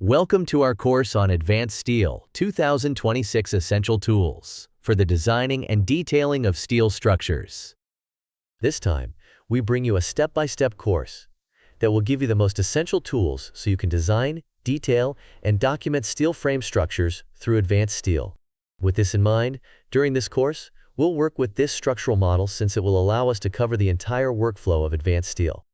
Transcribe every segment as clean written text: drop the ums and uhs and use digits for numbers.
Welcome to our course on Advanced Steel 2026 Essential Tools for the designing and detailing of steel structures. This time, we bring you a step-by-step course that will give you the most essential tools so you can design, detail, and document steel frame structures through advanced steel. With this in mind, during this course, we'll work with this structural model since it will allow us to cover the entire workflow of advanced steel.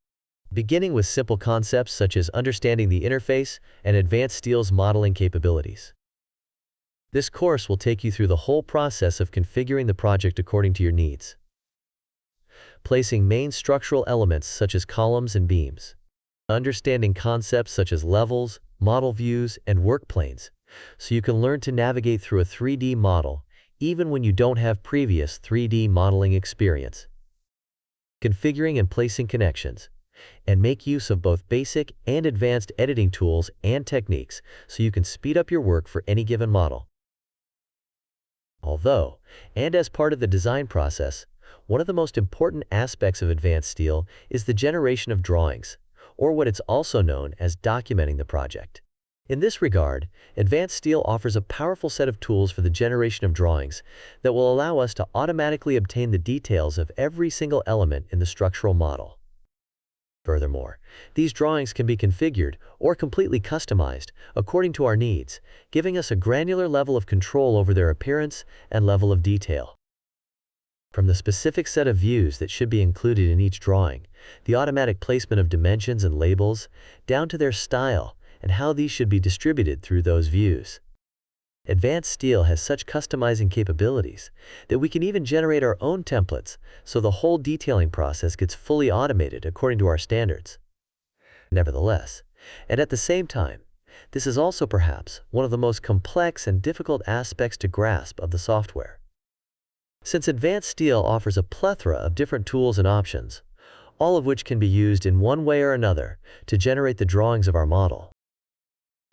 Beginning with simple concepts such as understanding the interface and advanced steel's modeling capabilities. This course will take you through the whole process of configuring the project according to your needs. Placing main structural elements such as columns and beams. Understanding concepts such as levels, model views, and work planes, so you can learn to navigate through a 3D model even when you don't have previous 3D modeling experience. Configuring and placing connections, and make use of both basic and advanced editing tools and techniques so you can speed up your work for any given model. Although, and as part of the design process, one of the most important aspects of advanced steel is the generation of drawings, or what it's also known as documenting the project. In this regard, advanced steel offers a powerful set of tools for the generation of drawings that will allow us to automatically obtain the details of every single element in the structural model. Furthermore, these drawings can be configured or completely customized according to our needs, giving us a granular level of control over their appearance and level of detail. From the specific set of views that should be included in each drawing, the automatic placement of dimensions and labels, down to their style and how these should be distributed through those views. Advanced steel has such customizing capabilities that we can even generate our own templates, so the whole detailing process gets fully automated according to our standards. Nevertheless, and at the same time, this is also perhaps one of the most complex and difficult aspects to grasp of the software. Since advanced steel offers a plethora of different tools and options, all of which can be used in one way or another to generate the drawings of our model.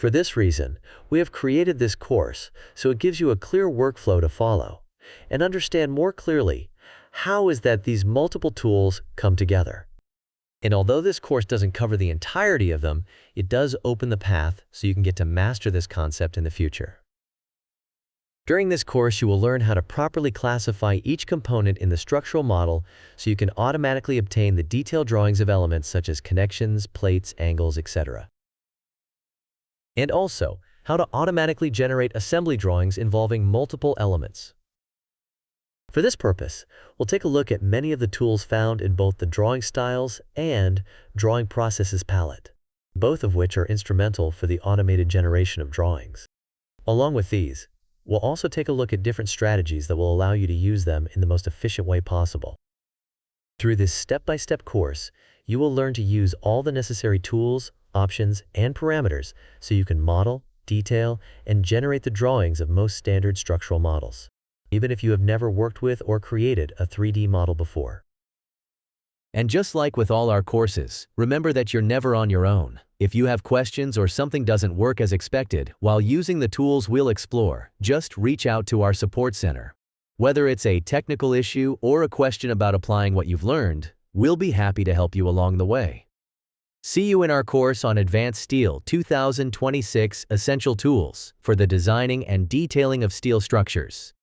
For this reason, we have created this course so it gives you a clear workflow to follow and understand more clearly how is that these multiple tools come together. And although this course doesn't cover the entirety of them, it does open the path so you can get to master this concept in the future. During this course, you will learn how to properly classify each component in the structural model so you can automatically obtain the detailed drawings of elements such as connections, plates, angles, etc. And also, how to automatically generate assembly drawings involving multiple elements. For this purpose, we'll take a look at many of the tools found in both the Drawing Styles and Drawing Processes palette, both of which are instrumental for the automated generation of drawings. Along with these, we'll also take a look at different strategies that will allow you to use them in the most efficient way possible. Through this step-by-step course, you will learn to use all the necessary tools, options, and parameters so you can model, detail, and generate the drawings of most standard structural models, even if you have never worked with or created a 3D model before. And just like with all our courses, remember that you're never on your own. If you have questions or something doesn't work as expected while using the tools we'll explore, just reach out to our support center. Whether it's a technical issue or a question about applying what you've learned, we'll be happy to help you along the way. See you in our course on Advanced Steel 2026 Essential Tools for the designing and detailing of steel structures.